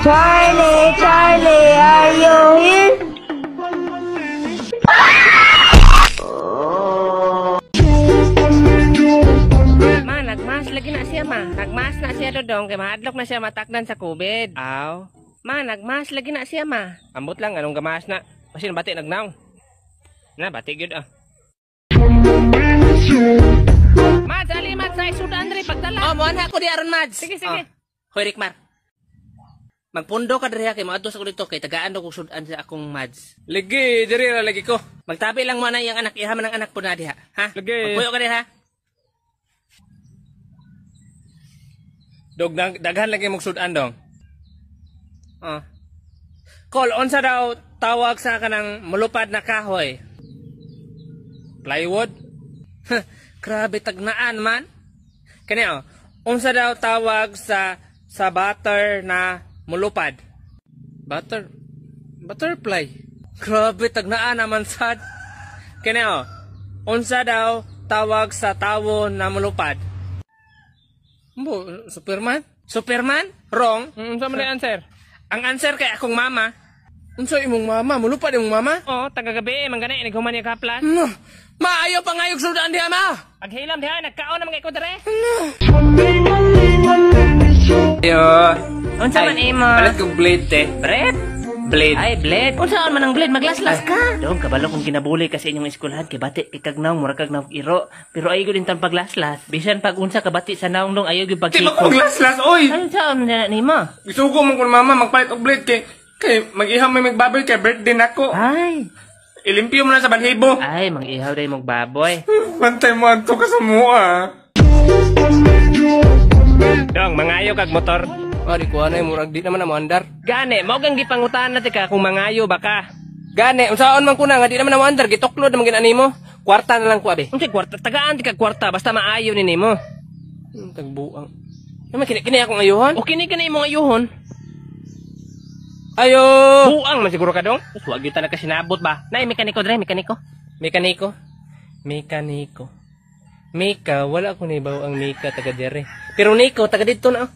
Charlie, Charlie, are you here? Ma, nagmas lagi na siya ma. Nagmas na siya dodong kay mahadlok na siya matakdan sa COVID. Aw. Ma, nagmas lagi na siya ma. Ambot lang anong gamas na. Kasi bati nagnaw. Na bati gyud ah. Mads, ali Mads, ay sudan diri pagdala. Oh, moan ako di aron Mads. Sige, sige. Hoy Rikmar. Magpundo ka diri kay maadtos ako dito kay tagaan ko sudan sa akong Mads. Lagi diri ra lagi ko. Magtabi lang mo na yung anak iha man ang anak po na diha. Ha? Lagi. Magpuyo ka diri ha. Dog daghan lagi mong sudan dong. Kol, unsa daw tawag sa kanang mulupad na kahoy? Plywood? Grabe tagnaan man. Kani unsa daw tawag sa butter na mulupad? Butterfly. Grabe tagnaan naman sad. Kani unsa daw tawag sa tawo na mulupad? Superman? Superman? Wrong. Unsa man ang answer? Ang answer kay akong mama. Unsa imong mama? Mulupad imong mama? Oh, taga-gabi man gani naghuman ni kaplas. No. Maayo pa ngayog sudan diha ma. Paghilam diha nagkaon na mga iko dere. Yo. Unsa man imo? Balat kong blade te. Bread? Blade. Ay, blade. Unsa man ang blade maglaslas ka? Dong, kabalo kong kinabuli kasi inyong eskwelahan kay bati kay kagnaw mura kag naog iro. Pero ayo gud intang paglaslas. Bisan pag unsa ka bati sa naong dong ayo gyud Di pagkiko. ba kong laslas, oy! Ano sa na nimo? Isugo mo kung mama magpalit og blade kay mag-iham may magbaboy kay birthday nako. Ay, Ilimpyo mo na sa balhibo. ay mang-ihaw day mong baboy. Pantay mo anto ka sa mua. Dong, mangayo kag motor. Ari ko anay murag di naman na moandar. Gani, mao gang gipangutan na ka kung mangayo ba ka. Gani, unsaon man kuna nga di naman na moandar gituklod naman ginani mo. Kwarta na lang ko abi. Unsay kwarta? Tagaan ti kag kwarta basta maayo ni nimo. Tagbuang. Naman kini akong ayuhon. O kini kana imong ayuhon. Ayo. Buang man siguro ka dong. Wa gyud ta nagkasinabot ba? Nay mekaniko dre, mekaniko. Mekaniko. Mekaniko. Mika, wala ko na ibaw ang Mika taga dere. Pero Nico taga dito na.